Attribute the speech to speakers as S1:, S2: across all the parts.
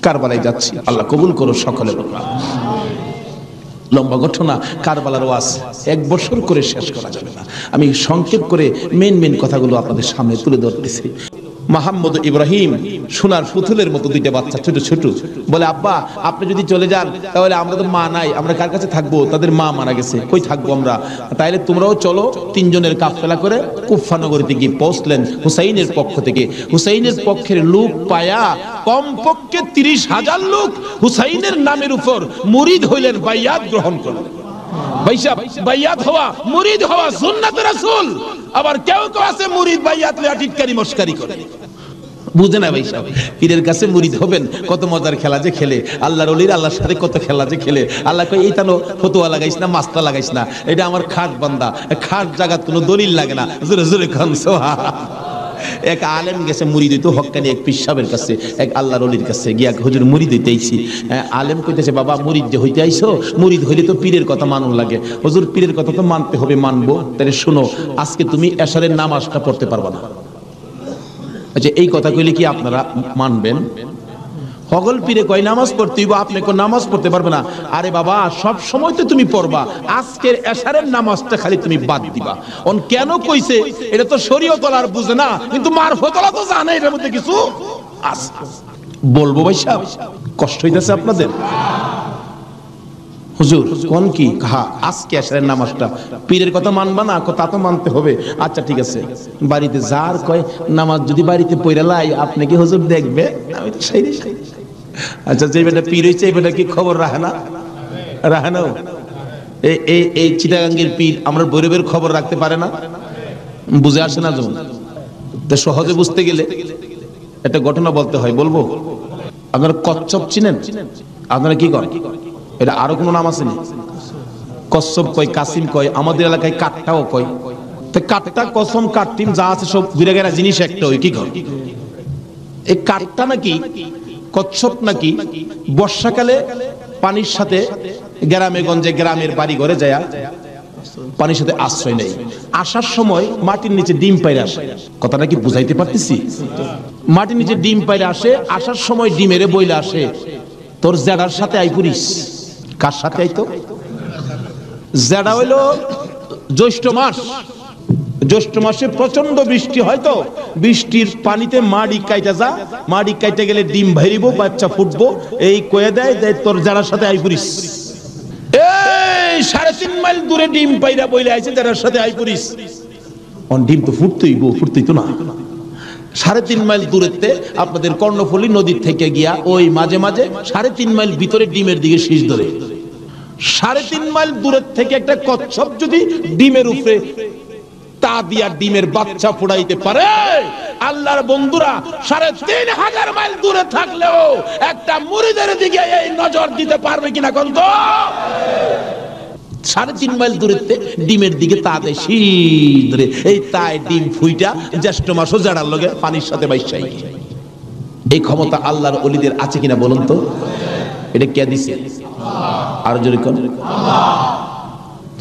S1: কারবালায় যাচ্ছি, আল্লাহ কবুল করো সকলে বলবা। লম্বা ঘটনা, কারবালার ওয়াজ 1 বছর করে শেষ করা যাবে না। আমি সংক্ষেপ করে মেন কথাগুলো আপনাদের সামনে তুলে ধরতেছি। মোহাম্মদ ইব্রাহিম সোনার পুতুলের মতো 2টা বাচ্চা ছোট ছোট, বলে আব্বা আপনি যদি চলে যান তাহলে আমরা তো মা নাই, আমরা কার কাছে থাকবো? তাদের মা মারা গেছে, কই থাকবো আমরা? তাইলে তোমরাও চলো। 3 জনের কাফেলা করে কুফা নগরীতে গিয়ে পৌঁছলেন হুসাইনের পক্ষ থেকে। হুসাইনের পক্ষের লোক পায়া কমপক্ষে 30,000 লোক হুসাইনের নামের উপর মুরিদ হইলেন, বাইয়াত গ্রহণ করলেন। বাইয়াত হওয়া, মুরিদ হওয়া সুন্নাত রাসূল। আবার কেউ কেউ আছে মুরিদ বাইয়াত লয়া টিটকারি মস্কারি করে, বুঝে না ভাই সাহেব। পীরের কাছে মুরিদ হবেন, কত মজার খেলা যে খেলে, আল্লাহর ওলির আল্লাহর সাথে কত খেলা যে খেলে। আল্লাহ কই এইটা নো ফতোয়া লাগাইস না, মাস্তা লাগাইস না, এটা আমার খাট বান্দা, খাট জায়গাত কোনো দলিল লাগে না। জোরে জোরে খান সুবহান। এক আলেম গেছে মুরিদ হইতো হক্কানি এক পীর সাহেবের কাছে, এক আল্লাহর ওলির কাছে গিয়া, হুজুর মুরিদ হইতে আইছি। আলেম কইতেছে, বাবা মুরিদ যে হইতে আইছো, মুরিদ হইলে তো পীরের কথা মানুন লাগে। হুজুর পীরের কথা তো মানতে হবে, মানবো। তাহলে শোনো, আজকে তুমি এশারের নামাজটা পড়তে পারবা না। আচ্ছা, এই কথা কইলে কি আপনারা মানবেন? হগল পীরে কয় নামাজ পড়তে হইব, আপনি কো নামাজ পড়তে পারবে না। আরে বাবা, সব সময় তো তুমি পড়বা, আজকের এশারের নামাজটা খালি তুমি বাদ দিবা। অন কেন কইছে? এটা তো শরীয়ত আর বুঝে না, কিন্তু মারফতলা তো জানে এর মধ্যে কিছু আছে। বলবো ভাই সাহেব, কষ্ট হইতাছে আপনাদের? হুজুর কোন কি হ্যাঁ, আজকে এশারের নামাজটা পীরের কথা মানবা না? তা তো মানতে হবে। আচ্ছা ঠিক আছে, বাড়িতে যার কয় নামাজ যদি বাড়িতে পড়া লাই, আপনি কি হুজুর দেখবে? আমি তো সেই। আচ্ছা, যে বেটা পীর হইছে এই বেটা কি খবর রাখে না? রাখে না? এই চিটাগাঙ্গের পীর আমরা বৈরবের খবর রাখতে পারে না? বুঝে আসে না যেমন। তো সহজে বুঝতে গেলে একটা ঘটনা বলতে হয়, বলবো? আপনারা কচ্ছপ চিনেন? আপনারা কি করেন? এটা আরো কোন নাম আছে? কচ্ছপ কয়, কাসিম কয়, আমাদের এলাকায় কাটটাও কয়। তো কাটটা, কসম, কাটটিম যা আছে সব ঘুরে গেরা জিনিস একটা। ওই কি কয়? এই কাটটা নাকি কচ্ছপ নাকি বর্ষাকালে পানির সাথে গ্রামে গঞ্জে, গ্রামের বাড়ি ঘরে যায় পানির সাথে আশ্রয় নেই। আসার সময় মাটির নিচে ডিম পাইরে আসে। কথাটা কি বুঝাইতে পারতেছি? মাটির নিচে ডিম পাইরে আসে, আসার সময় ডিমেরে বইলে আসে, তোর জেডার সাথে আই পুরিস। কার সাথে আইতো? জেডা হইলো জ্যৈষ্ঠ মাস। জ্যৈষ্ঠ মাসে প্রচন্ড বৃষ্টি হয়, তো বৃষ্টির পানিতে মাড়ি কাইটা যা, মাড়ি কাইটা গেলে ডিম ভাইরিব, বাচ্চা ফুটবো, এই কয়ে দেয় তোর জেডার সাথে আই পুরিস। এই 3.5 মাইল দূরে ডিম পাইরা বইলে আইছে, জেডার সাথে আই পুরিস। অন ডিম তো ফুটতেই তো না। 3.5 মাইল দূরেতে আপনাদের কর্ণফুলী নদীর থেকে গিয়া ওই মাঝে মাঝে 3.5 মাইল ভিতরে ডিমের দিকে শীষ ধরে। 3.5 মাইল দূরের থেকে একটা কচ্ছপ যদি ডিমের উপরে তা দিয়া ডিমের বাচ্চা ফুটাইতে পারে, আল্লাহর বন্ধুরা 3,500 মাইল দূরে থাকলেও একটা মুরিদের দিকে এই নজর দিতে পারবে কিনা কোন? তো 3.5 মাইল দূরেতে ডিমের দিকে তা দেয় শীষ ধরে। এই তাই ডিম ফুইটা জ্যৈষ্ঠ মাসও জাড়ার লগে পানির সাথে বাইশাই। এই ক্ষমতা আল্লাহর ওলিদের আছে কিনা বলুন তো? এটা কে দিছে? আর জোরে কোন?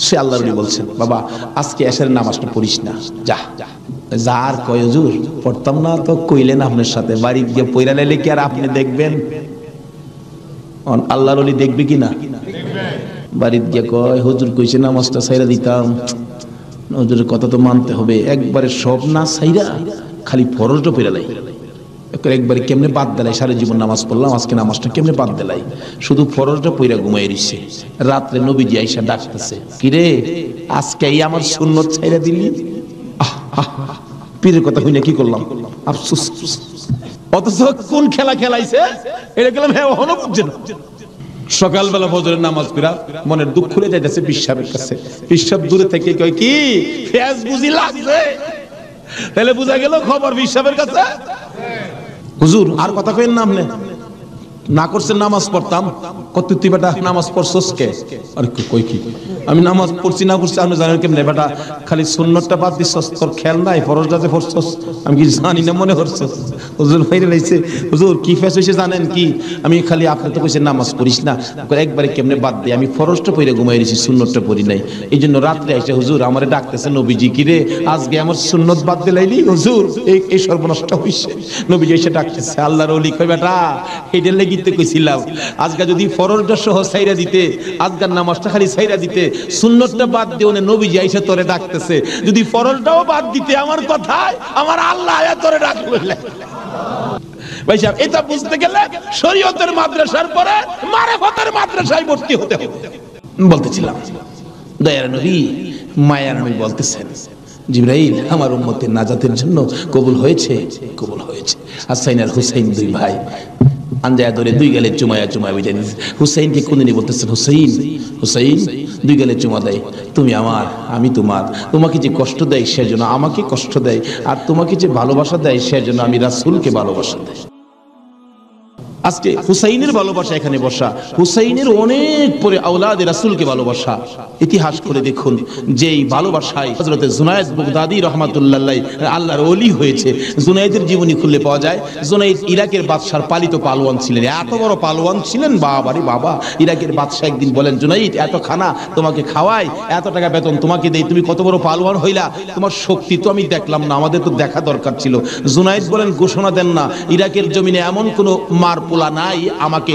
S1: সে আল্লাহর ওলি বলছেন, বাবা আজকে এশারের নামাজটা পড়িস না, যা। যার কয় হুজুর পড়তাম না, তো কইলেন আপনার সাথে, বাড়ি গিয়ে পয়রা লাইলে কি আর আপনি দেখবেন? আল্লাহর ওলি দেখবে কিনা? বাড়িতে গিয়ে কয় হুজুর কইছে নামাজটা ছাইরা দিতাম, হুজুরের কথা তো মানতে হবে। একবারে সব না ছাইরা খালি ফরজটা পড়া লাই, একবারে কেমনে বাদ দিলাই। সারা জীবন নামাজ পড়লাম, আজকে নামাজটা কেমনে বাদ দিলাই? শুধু ফরজটা পইরা ঘুমাই রইছে। রাত্রে নবীজি আইসা ডাকতেছে, কিরে আজকে এই আমার সুন্নত ছাইরা দিলি? পীরের কথা হইনা কি করলাম, আফসোস। অথচ কোন খেলা খেলাইছে এটা গেলাম, হ্যাঁ হনো বুঝছে না। সকালবেলা ফজরের নামাজ পড়া মনের দুঃখ খুলে যাইতেছে পিসাবের কাছে। পিসাব দূরে থেকে কয়, কি ফেজ বুঝি লাগছে? তাহলে বুঝা গেল খবর পিসাবের কাছে। হুজুর আর কথা কইেন না, আপনি না করছেন নামাজ পড়তাম। কত তুই বেটা নামাজ পড়ছস কে? আরে কই কি আমি নামাজ পড়ছি না করছি আপনি জানেন কেমনে? বেটা খালি সুন্নতটা বাদ দিছস, তোর খেয়াল নাই ফরজটাতে পড়ছস। আমি কি জানি না মনে করছস? হুজুর বাইরে লাইছে। হুজুর কি ফেস হইছে জানেন কি? আমি খালি আপনি তো কইছেন নামাজ পড়িস না, একবারে কেমনে বাদ দেই? আমি ফরজটা পড়ে ঘুমাই রইছি, সুন্নতটা পড়ি নাই। এইজন্য রাত্রে এসে হুজুর আমারে ডাকতেছে, নবীজি কি রে আজকে আমার সুন্নত বাদ দিলাইলি? হুজুর এই সর্বনষ্ট হইছে। নবীজি এসে ডাকতেছে, আল্লাহর ওলি কই বেটা এইটার লাগি কিতে কইছিলাম আজকে যদি ফরজটা সহ ছাইরা দিতে, আজকের নামাজটা খালি ছাইরা দিতে, সুন্নতটা বাদ দিয়ে ওনে নবীজি আইসা তোরে ডাকতেছে, যদি ফরজটাও বাদ দিতে আমার কথায় আমার আল্লাহ আয়া তোরে ডাকবে। ভাই সাহেব, এটা বুঝতে গেলে শরীয়তের মাদ্রাসার পরে মারিফতের মাদ্রাসায় ভর্তি হতে হবে। বলতেছিলাম দয়ার নবী মায়ার নবী বলতেছেন, জিবরাইল আমার উম্মতের নাজাতের জন্য কবুল হয়েছে, কবুল হয়েছে। হাসান আর হুসাইন দুই ভাই আঞ্জায়া ধরে দুই গালে চুমায়া চুমায়া বিদায় দিয়েছে। হুসাইনকে কোনদিনই বলতেছেন, হুসাইন হুসাইন, দুই গালে চুমা দেয়, তুমি আমার আমি তোমার। তোমাকে যে কষ্ট দেয় সেজন্য আমাকে কষ্ট দেয়, আর তোমাকে যে ভালোবাসা দেয় সেজন্য আমি রাসূলকে ভালোবাসা দেয়। আজকে হুসাইনের ভালোবাসা এখানে বসা, হুসাইনের অনেক পরে আওলাদে রাসূলকে ভালোবাসা। ইতিহাস করে দেখুন, যেই ভালোবাসায় হযরত জুনায়েদ বাগদাদী রাহমাতুল্লাহ আলাইহি আল্লাহর ওলি হয়েছে। জুনায়েদের জীবনী খুললে পাওয়া যায়, জুনায়েদ ইরাকের বাদশার পালিত পালোয়ান ছিলেন। এত বড় পালোয়ান ছিলেন, বাবারে বাবা। ইরাকের বাদশা একদিন বলেন, জুনায়েদ এত খানা তোমাকে খাওয়াই, এত টাকা বেতন তোমাকে দেই, তুমি কত বড় পালোয়ান হইলা, তোমার শক্তি তো আমি দেখলাম না, আমাদের তো দেখা দরকার ছিল। জুনায়েদ বলেন, ঘোষণা দেন না, ইরাকের জমিনে এমন কোন মার নাই আমাকে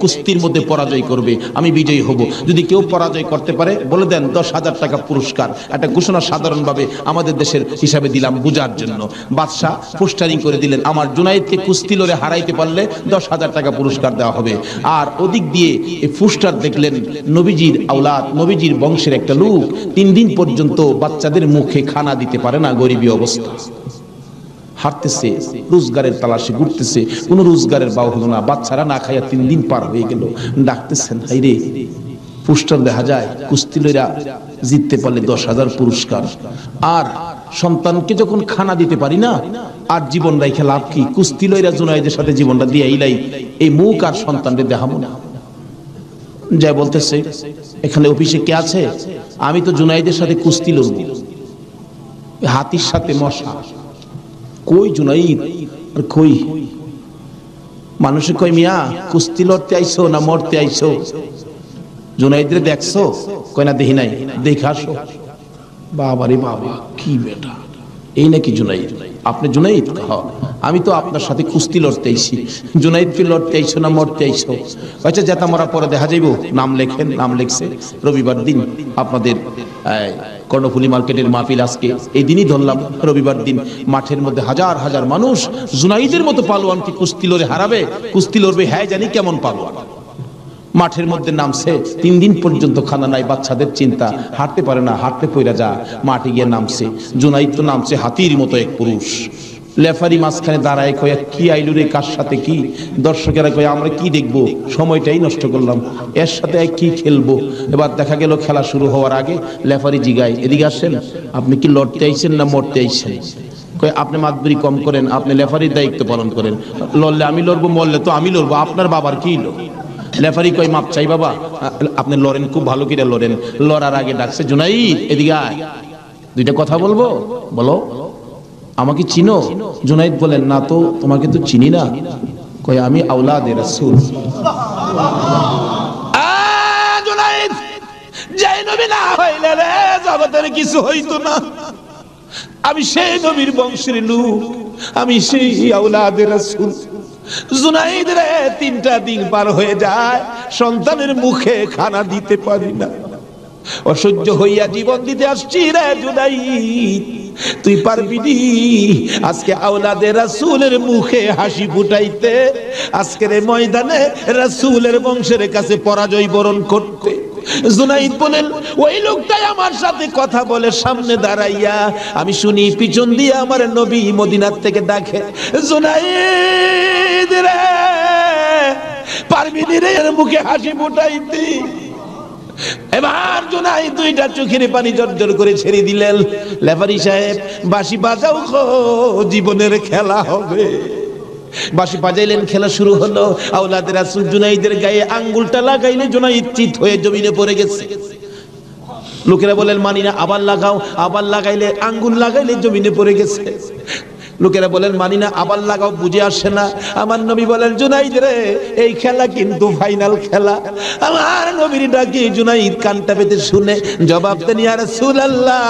S1: কুস্তির মধ্যে পরাজয় করবে, আমি বিজয়ী হব। যদি কেউ পরাজয় করতে পারে বলে দেন 10,000 টাকা পুরস্কার। একটা ঘোষণা সাধারণভাবে আমাদের দেশের হিসাবে দিলাম বুঝার জন্য। বাদশাহ পোস্টারিং করে দিলেন, আমার জুনায়েদকে কুস্তি লড়ে হারাইতে পারলে 10,000 টাকা পুরস্কার দেওয়া হবে। আর ওদিক দিয়ে এই পোস্টার দেখলেন নবীজির আওলাদ, নবীজির বংশের একটা লোক 3 দিন পর্যন্ত বাচ্চাদের মুখে খানা দিতে পারে না, গরিবী অবস্থা, হাঁটতেছে, রোজগারের তালাশে ঘুরতেছে, কোন রোজগারের বাউ হলো না, বাচ্চারা না খাইয়া 3 দিন পার হয়ে গেল। ডাকতেছেন, হাইরে পোস্টার দেখা যায় কুস্তি লইরা জিততে পারলে 10,000 পুরস্কার, আর সন্তানকে যখন খানা দিতে পারি না, আর জীবন রাইখে লাভ কি? কুস্তি লইরা জুনায়েদের সাথে জীবনটা দিয়ে ইলাই, এই মুখ আর সন্তানদের দেখাবো না। যাই বলতেছে, এখানে অফিসে কে আছে? আমি তো জুনায়েদের সাথে কুস্তি লড়ব, হাতির সাথে মশা। কই জুনাইদ আর কই? মানুষে কই, মিয়া কুস্তি লড়তে আইছো না মরতে আইছো? জুনাইদরে দেখছো? কই না দেখি নাই, দেখে আসো। বাবারে বাবা, কি বেটা, এই নাকি জুনাইদ? আপনি জুনাইদ? আমি তো আপনার সাথে কুস্তি লড়তে আইছি। জুনাইদকে লড়তে আইছো না মরতে আইছো? আচ্ছা, যেটা মরা পরে দেখা যাইব, নাম লেখেন। নাম লেখছে, রবিবার দিন আপনাদের কর্ণফুলী মার্কেটের মাহফিল। আজকে এই দিনই ধরলাম, রবিবার দিন মাঠের মধ্যে হাজার হাজার মানুষ জুনাইদের মতো পালোয়ানকে কুস্তি লড়ে হারাবে, কুস্তি লড়বে। হ্যাঁ জানি কেমন পালোয়ান। মাঠের মধ্যে নামছে, 3 দিন পর্যন্ত খানা নাই, বাচ্চাদের চিন্তা, হাঁটতে পারে না, হাঁটতে পইরা যা, মাঠে গিয়ে নামছে। জুনাইদ তো নামছে হাতির মতো এক পুরুষ। লেফারি মাঝখানে দাঁড়ায়, কয়ে কি আইলু রে, কার সাথে কি? দর্শকেরা কয়ে আমরা কি দেখবো, সময়টাই নষ্ট করলাম, এর সাথে কি খেলবো। এবার দেখা গেল খেলা শুরু হওয়ার আগে লেফারি জিগায়, এদিকে আসেন, আপনি কি লড়তে আইছেন না মরতে আইছেন? কয়ে আপনি মাতবরি কম করেন, আপনি লেফারির দায়িত্ব পালন করেন। লড়লে আমি লড়বো, মরলে তো আমি লড়বো, আপনার বাবার কি লো? লেফারি কয়, মাপ চাই বাবা, আপনি লড়েন, খুব ভালো করে লড়েন। লড়ার আগে ডাকছে, জুনাইদ এদিকে আয়, 2টা কথা বলবো, বলো। আমাকে চিনো? জুনাইদ বলেন, না তো, তোমাকে তো চিনি না। কয়, আমি আওলাদে রাসূল। জুনাইদ, যেই নবী না হইলে রে জগতের কিছু হইতো না। আমি সেই নবীর বংশের লোক, আমি সেই আওলাদে রাসূল। জুনাইদ রে 3টা দিন পার হয়ে যায়, সন্তানের মুখে খানা দিতে পারি না, অসহ্য হইয়া জীবন দিতে আসছি রে জুনাইদ। তুই পারবি নি আজকে আওলাদে রাসূলের মুখে হাসি ফুটাইতে, আজকের এই ময়দানে রাসূলের বংশের কাছে পরাজয় বরণ করতে? জুনাইদ বলেন, ওই লোকটাই আমার সাথে কথা বলে সামনে দাঁড়াইয়া, আমি শুনি পিছন দিয়ে আমার নবী মদিনার থেকে ডাকে, জুনাইদ রে, পারবি নি রে এর মুখে হাসি ফুটাইতে? এবার জুনাইদ 2টা চোখের পানি জর্জর করে ছেড়ে দিলেন। লেফারি সাহেব, বাঁশি বাজাও গো, জীবনের খেলা হবে। বাঁশি বাজাইলেন, খেলা শুরু হলো। আওলাদে রাসূল জুনাইদের গায়ে আঙ্গুলটা লাগাইলে জুনাইদ চিত হয়ে জমিনে পড়ে গেছে। লোকেরা বলেন, মানি না, আবার লাগাও। আবার লাগাইলে, আঙ্গুল লাগাইলে জমিনে পড়ে গেছে। লোকেরা বলেন মানি না, আবার লাগাও, বুঝে আসে না। আমার নবী বলেন জুনাইদ রে, এই খেলা কিন্তু ফাইনাল খেলা। আমার নবীর ডাকে জুনাইদ কানটা পেতে শুনে জবাব দেন, ইয়া রাসূলুল্লাহ,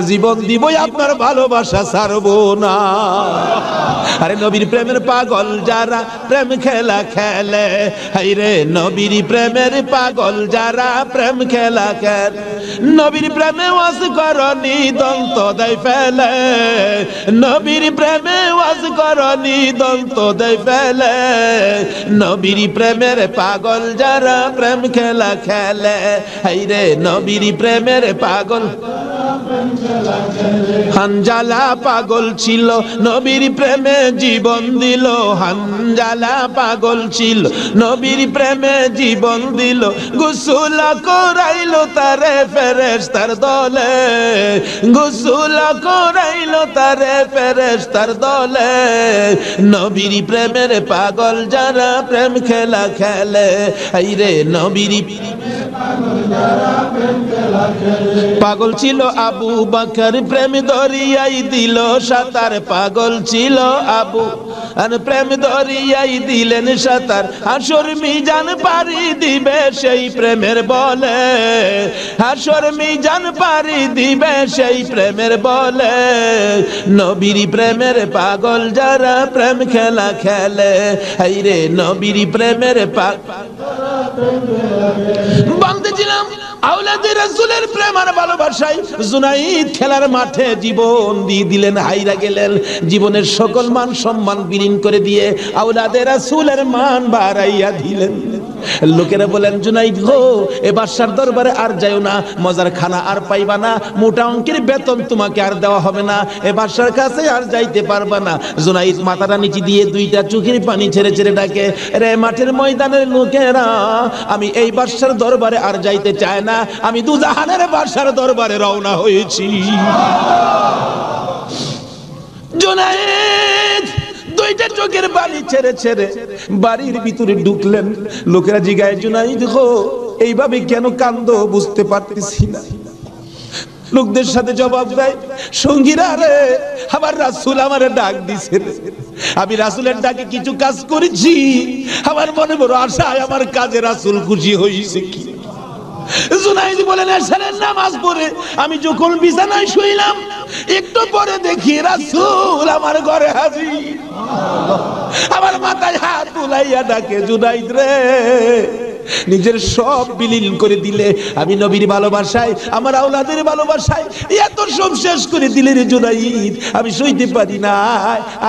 S1: জীবন দিবই, আপনার ভালোবাসা ছাড়বো না। আরে নবীর প্রেমের পাগল যারা প্রেম খেলা খেলে, হাইরে নবীর প্রেমের পাগল যারা প্রেম খেলা খেলে, নবীর প্রেমে ওয়াজ করনি দন্ত দেয় ফেলে, নবীর প্রেমে ওয়াজ করনি দন্ত দেয় ফেলে, নবীর প্রেমের পাগল যারা প্রেম খেলা খেলে, হাইরে নবীর প্রেমের পাগল। হানজালা পাগল ছিল নবীর প্রেমে জীবন দিল, হানজালা পাগল ছিল নবীর প্রেমে জীবন দিল, গোসল করাইলো তারে ফেরেশতার দলে, গোসল করাইলো তারে ফেরেশতার দলে, নবীর প্রেমের পাগল যারা প্রেম খেলা খেলে, হাইরে নবীর পাগল ছিল আবু বকর, প্রেম দরিয়াই দিল সাঁতার, পাগল ছিল আবু আর প্রেম দরিয়াই দিলেন সাঁতার, হাসর মিজান পারি দিবে সেই প্রেমের বলে, হাসর মিজান পারি দিবে সেই প্রেমের বলে, নবীর প্রেমের পাগল যারা প্রেম খেলা খেলে, হাইরে নবীর প্রেমের বলতেছিলাম আওলাদে রাসূলের প্রেম আর ভালোবাসায় জুনাইদ খেলার মাঠে জীবন দিয়ে দিলেন, হাইরা গেলেন, জীবনের সকল মান সম্মান বিলীন করে দিয়ে আওলাদে রাসূলের মান বাড়াইয়া দিলেন। লোকেরা বলেন জুনাইদ গো, এ বাদশার দরবারে আর যাইও না, মজার খানা আর পাইবা না, মোটা অঙ্কের বেতন তোমাকে আর দেওয়া হবে না, এ বাদশার কাছে আর যাইতে পারবা না। জুনাইদ মাথাটা নিচে দিয়ে দুইটা চোখের পানি ছেড়ে ছেড়ে ডাকে, রে মাঠের ময়দানের লোকেরা, আমি এই বাদশার দরবারে আর যাইতে চাই না, আমি দুজাহানের বাদশার দরবারে রওনা হয়েছি। জুনাইদ দুইটা চোখের পানি ছেড়ে ছেড়ে বাড়ির ভিতরে ঢুকলেন। লোকেরা জিগায়, জুনাইদ গো, এইভাবে কেন কান্দো বুঝতে পারতেছি না। লোকদের সাথে জবাব দেয়, সঙ্গীরা রে, আমার রাসূল আমারে ডাক দিছে, আমি রাসূলের ডাকে কিছু কাজ করেছি, আমার মনে বড় আশায় আমার কাজে রাসূল খুশি হইছে কি। জুনাইদ বলেন, এশারের নামাজ পড়ে আমি যখন বিছানায় শুইলাম, একটু পরে দেখি রাসূল আমার ঘরে হাজির, আমার মাথায় হাত বুলাইয়া ডাকে, জুনাইদ রে, নিজের সব বিলীন করে দিলে, আমি নবীর ভালোবাসায়, আমার আওলাদের ভালোবাসায় এত সব শেষ করে দিলে রে জুনাইদ, আমি সইতে পারি না।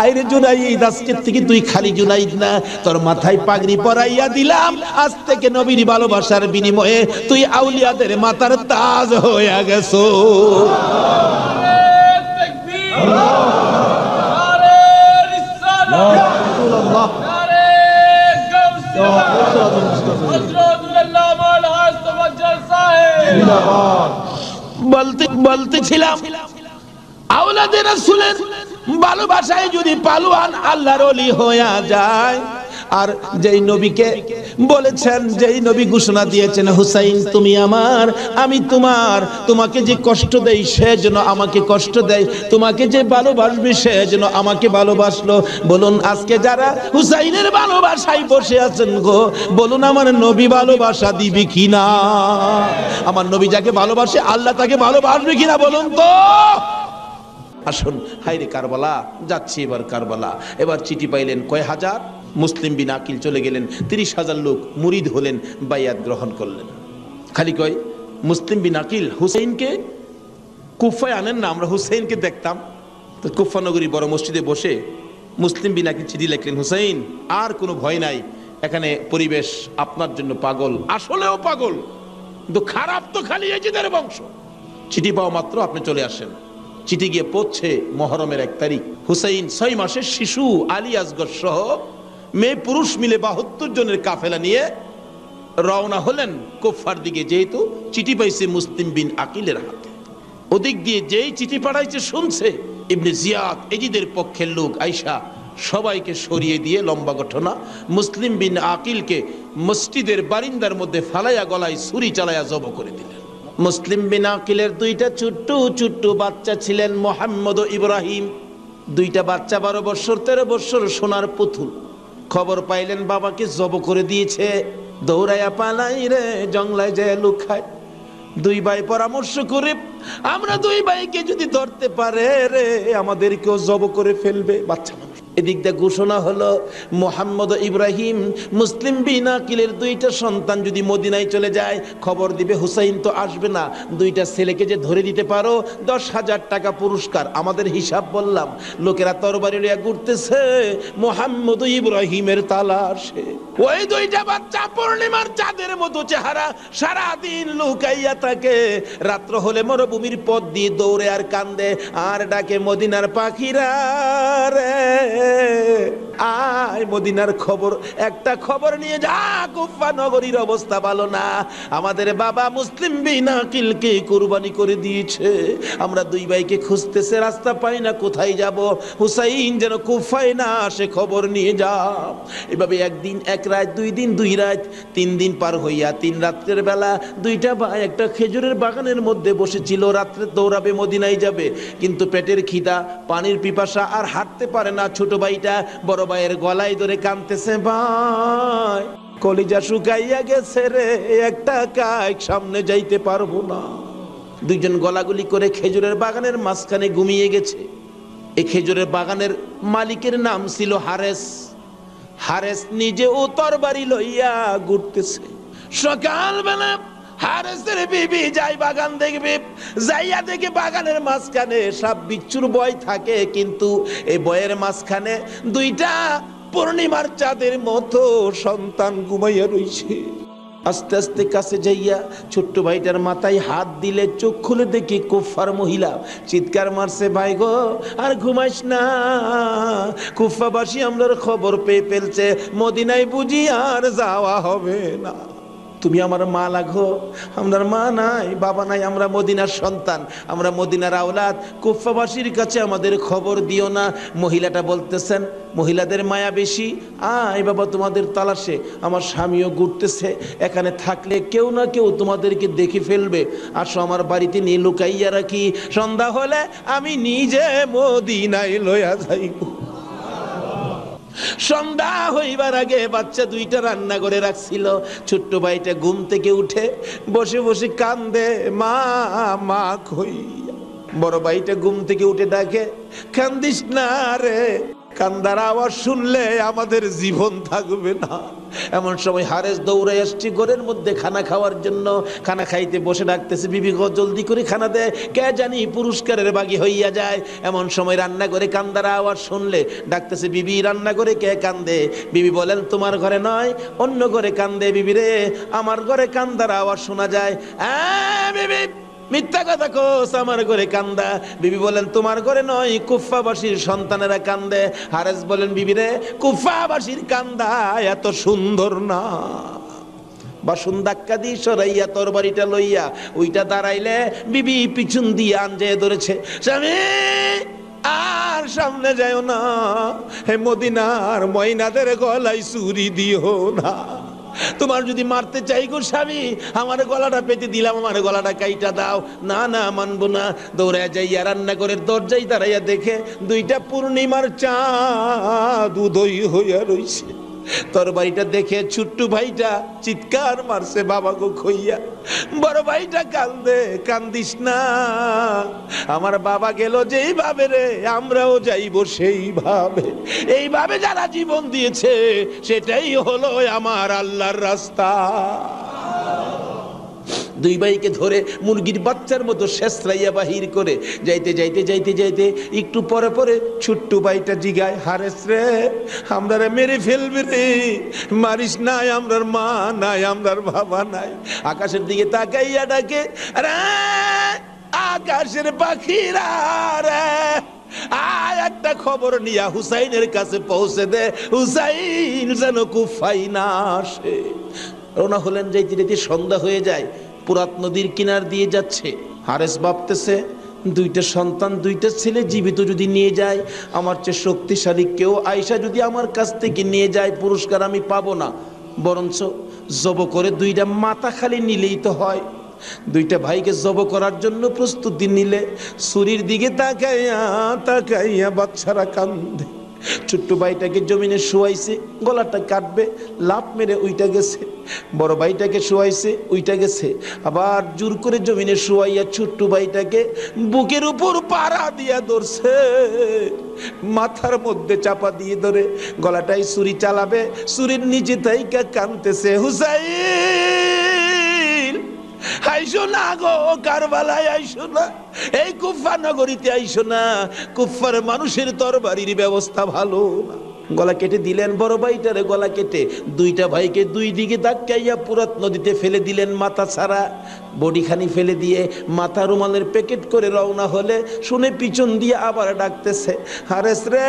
S1: আইরে জুনাইদ, আজকের থেকে তুই খালি জুনাইদ না, তোর মাথায় পাগড়ি পরাইয়া দিলাম, আজ থেকে নবীর ভালোবাসার বিনিময়ে তুই আউলিয়াদের মাথার তাজ হয়ে গেছো। বলতেছিলাম আওলাদে রাসূলের ভালোবাসায় যদি পালোয়ান আল্লাহর ওলি হয়ে যায়, আর যেই নবীকে বলেছেন, যেই নবী ঘোষণা দিয়েছেন, হুসাইন তুমি আমার, আমি তোমার, তোমাকে যে কষ্ট দেই সে যেন আমাকে কষ্ট দেয়, তোমাকে যে ভালোবাসবে সে যেন আমাকে ভালোবাসলো। বলুন আজকে যারা হুসাইনের ভালোবাসায় বসে আছেন গো, বলুন আমার নবী ভালোবাসা দিবে কিনা? আমার নবী যাকে ভালোবাসে আল্লাহ তাকে ভালোবাসবে কিনা বলুন তো? আসুন, হায়রে কারবালা, যাচ্ছি এবার কারবালা। এবার চিঠি পাইলেন কয় হাজার, মুসলিম বিন আকিল চলে গেলেন, 30,000 লোক মুরিদ হলেন, বাইয়াত গ্রহণ করলেন। খালি কয় মুসলিম বিন আকিল হুসাইনকে কুফায় আনেন না, আমরা হুসাইনকে দেখতাম। তো কুফা নগরী বড় মসজিদে বসে মুসলিম বিন আকিল চিঠি লিখলেন, হুসাইন আর কোনো ভয় নাই, এখানে পরিবেশ আপনার জন্য পাগল, আসলেও পাগল, কিন্তু খারাপ তো খালি এজিদের বংশ। চিঠি পাওয়া মাত্র আপনি চলে আসেন। চিঠি গিয়ে পৌঁছে মহরমের 1 তারিখ। হুসাইন 6 মাসের শিশু আলী আসগর সহ মেয়ে পুরুষ মিলে 72 জনের কাফেলা নিয়ে রওনা হলেন কুফার দিকে, যেহেতু চিঠি পাইছে মুসলিম বিন আকিলের হাতে। ওদিক দিয়ে যেই চিঠি পাঠাইছে শুনছে, ইবনে জিয়াদ এজিদের পক্ষের লোক আইসা সবাইকে সরিয়ে দিয়ে, লম্বা ঘটনা, মুসলিম বিন আকিলকে মসজিদের বারিন্দার মধ্যে ফালাইয়া গলায় ছুরি চালাইয়া জব করে দিলেন। মুসলিম বিন আকিলের 2টা ছোট্ট ছোট্ট বাচ্চা ছিলেন, মোহাম্মদ ও ইব্রাহিম। দুইটা বাচ্চা 12 বছর 13 বছর সোনার পুতুল। খবর পাইলেন বাবাকে জব করে দিয়েছে, দৌড়াইয়া পালাই রে জঙ্গলায় যায় লুকায়। দুই ভাই পরামর্শ করে, আমরা দুই ভাইকে যদি ধরতে পারে রে আমাদেরকেও জব করে ফেলবে। বাচ্চা মানুষ। এদিক দিয়ে ঘোষণা হলো মোহাম্মদ ইব্রাহিম মুসলিম বিন আকিলের দুইটা সন্তান যদি মদিনায় চলে যায়, খবর দিবে হুসাইন তো আসবে না, দুইটা ছেলেকে যে ধরে দিতে পারো 10,000 টাকা পুরস্কার। আমাদের হিসাব বললাম, লোকেরা তরবারি লইয়া ঘুরতেছে মোহাম্মদ ইব্রাহিমের তালাশে। ওই দুইটা বাচ্চা পূর্ণিমার চাঁদের মতো চেহারা, সারাদিন লুকাইয়া থাকে, রাত্র হলে মরুভূমির পথ দিয়ে দৌড়ে আর কান্দে আর ডাকে মদিনার পাখিরা রে আয় মদিনার খবর, একটা খবর নিয়ে যা, কুফা নগরীর অবস্থা ভালো না, আমাদের বাবা মুসলিম বিন আকিলকে কুরবানি করে দিয়েছে, আমরা দুই ভাইকে খুঁজতেছে, রাস্তা পাই না, কোথায় যাব, হুসাইন যেন কুফায় না আসে, খবর নিয়ে যা। এভাবে একদিন এক রাত, 2 দিন 2 রাত, 3 দিন পার হইয়া 3 রাত্রের বেলা দুইটা ভাই একটা খেজুরের বাগানের মধ্যে বসেছিল, রাত্রে দৌড়াবে মদিনায় যাবে, কিন্তু পেটের খিদা, পানির পিপাসা, আর হাঁটতে পারে না। ছোট ভাইটা বড় ভাইয়ের গলায় ধরে কাঁদতেছে, ভাই কলিজা শুকাইয়া গেছে রে, একটা কাজ সামনে যাইতে পারবো না। দুইজন গলাগুলি করে খেজুরের বাগানের মাঝখানে ঘুমিয়ে গেছে। এই খেজুরের বাগানের মালিকের নাম ছিল হারেস। হারেস নিজে ও তরবারি লইয়া ঘুরতেছে। সকালবেলা হারেসের বিবি যাই বাগান দেখবে, যাইয়া দেখে বাগানের মাঝখানে সাপ বিচ্ছুর ভয় থাকে, কিন্তু এই বয়ের মাঝখানে দুইটা পূর্ণিমার চাঁদের মতো সন্তান ঘুমাইয়া রইছে। আস্তে আস্তে কাছে যাইয়া ছোট্ট ভাইটার মাথায় হাত দিলে চোখ খুলে দেখি কুফার মহিলা, চিৎকার মারছে, ভাই গো আর ঘুমাইস না, কুফাবাসী আমরার খবর পেয়ে ফেলছে, মদিনায় বুঝি আর যাওয়া হবে না, তুমি আমার মা লাগো, আমার মা নাই, বাবা নাই, আমরা মদিনার সন্তান, আমরা মদিনার আওলাদ, কুফাবাসীর কাছে আমাদের খবর দিও না। মহিলাটা বলতেছেন, মহিলাদের মায়া বেশি, আয় বাবা তোমাদের তালাশে, আমার স্বামীও ঘুরতেছে, এখানে থাকলে কেউ না কেউ তোমাদেরকে দেখে ফেলবে, আসো আমার বাড়িতে নিয়ে লুকাইয়া রাখি, সন্ধ্যা হলে আমি নিজে মদিনায় লইয়া যাইব। সন্ধ্যা হইবার আগে বাচ্চা দুইটা রান্না করে রাখছিল। ছোট্ট ভাইটা ঘুম থেকে উঠে বসে বসে কান্দে, মা মা কই। বড় ভাইটা ঘুম থেকে উঠে ডাকে, কান্দিস না রে, কান্দার আওয়াজ শুনলে আমাদের জীবন থাকবে না। এমন সময় হারেস দৌড়ে আসছে ঘরের মধ্যে খানা খাওয়ার জন্য, খানা খাইতে বসে ডাকতেছে, বিবি গো জলদি করে খানা দে, কে জানি পুরস্কারের বাগি হইয়া যায়। এমন সময় রান্না করে কান্দার আওয়াজ শুনলে ডাকতেছে, বিবি রান্না করে কে কান্দে? বিবি বলেন, তোমার ঘরে নয় অন্য ঘরে কান্দে। বিবি রে, আমার ঘরে কান্দার আওয়াজ শোনা যায়। বিবি মিথ্যা কথা কোস, আমার ঘরে কান্দা। বিবি বলেন, তোমার ঘরে নয়, কুফাবাসীর সন্তানেরা কান্দে। হারেস বলেন, বিবি রে, কুফাবাসীর কান্দা এত সুন্দর না। বাসন ধাক্কা দিয়ে সরাইয়া তরবারিটা লইয়া ওইটা দাঁড়াইলে বিবি পিছন দিয়ে আঞ্জে ধরেছে, স্বামী আর সামনে যাও না, হে মদিনার ময়নাদের গলায় ছুরি দিও না, তোমার যদি মারতে চাই গো স্বামী, আমার গলাটা পেতে দিলাম, আমার গলাটা কাইটা দাও। না না, মানবো না। দৌড়ে যাইয়া রান্নাঘরের দরজায় দাঁড়াইয়া দেখে দুইটা পূর্ণিমার চাঁদ উদয় হইয়া রইছে। তরবারিটা দেখে ছোট্ট ভাইটা চিৎকার মারছে, বাবা গো খইয়া। বড় ভাইটা কান্দে, কান্দিস না, আমার বাবা গেল যেইভাবে রে, আমরাও যাইব সেইভাবে। এইভাবে যারা জীবন দিয়েছে সেটাই হলো আমার আল্লাহর রাস্তা। দুই ভাইকে ধরে মুরগির বাচ্চার মতো শেষরাইয়া বাহির করে যাইতে যাইতে যাইতে যাইতে একটু পরে পরে ছোট্ট ভাইটা জিগায়, হারেস রে, আমরা মেরে ফেলবে রে, মারিস নাই, আমরার মা নাই, আমরার বাবা নাই। আকাশের দিকে তাকাইয়া ডাকে, আরে আকাশের পাখিরা রে, আয় একটা খবর নিয়া হুসাইনের কাছে পৌঁছে দে, হুসাইন যেন কুফায় না আসে। রওনা হলেন, যাইতে যাইতে সন্ধ্যা হয়ে যায়। পুরাত নদীর কিনার দিয়ে যাচ্ছে। হারেস ভাবতেছে, দুইটা সন্তান, দুইটা ছেলে জীবিত যদি নিয়ে যায়, আমার চেয়ে শক্তিশালী কেউ আয়সা যদি আমার কাছ থেকে নিয়ে যায়, পুরস্কার আমি পাবো না, বরঞ্চ জব করে দুইটা মাথা খালি নিলেই তো হয়। দুইটা ভাইকে জব করার জন্য প্রস্তুতি নিলে ছুরির দিকে তাকাইয়া তাকাইয়া বাচ্চারা কান্দে। ছোট্ট ভাইটাকে জমিনে শোয়াইছে, গলাটা কাটবে, লাফ মেরে উইটা গেছে। বড় ভাইটাকে শোয়াইছে, উইটা গেছে। আবার জোর করে জমিনে শোয়াইয়া ছোট্ট ভাইটাকে বুকের উপর পাড়া দিয়া ধরছে, মাথার মধ্যে চাপা দিয়ে ধরে গলাটাই ছুরি চালাবে, ছুরির নিচে তাইকা কাঁদতেছে, হুসাইন আইসো না গো, কারবালায় আইসো না, এই কুফা নগরীতে আইসো না, কুফার মানুষের তরবারির ব্যবস্থা ভালো না। গলা কেটে দিলেন বড় ভাইটারে, গলা কেটে দুইটা ভাইকে দুই দিকে ধাক্কাইয়া পুরাত নদীতে ফেলে দিলেন মাথা ছাড়া। বডিখানি ফেলে দিয়ে মাথা রুমালের প্যাকেট করে রওনা হলে শুনে পিছন দিয়ে আবার ডাকতেছে, হারেস রে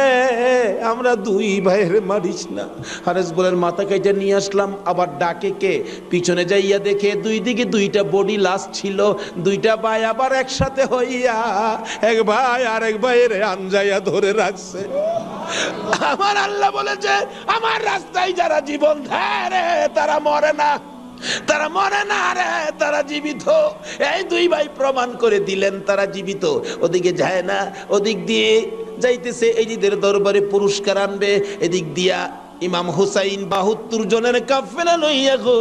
S1: আমরা দুই ভাইয়ের মারিস না। হারেস বলেন মাথা কেটে নিয়ে আসলাম। আবার ডাকে কে? পিছনে যাইয়া দেখে দুই দিকে দুইটা বডি লাশ ছিল। দুইটা ভাই আবার একসাথে হইয়া এক ভাই আর এক ভাইয়ের আনজাইয়া ধরে রাখছে। আমার আল্লাহ বলেছে আমার রাস্তায় যারা জীবন দেয় রে তারা মরে না, তারা মরে না রে, তারা জীবিত। এই দুই ভাই প্রমাণ করে দিলেন তারা জীবিত। ওদিকে যায় না, ওদিক দিয়ে যাইতেছে এজিদের দরবারে পুরস্কার আনবে। এদিক দিয়া ইমাম হুসাইন ৭২ জনের কাফেলা লইয়া গো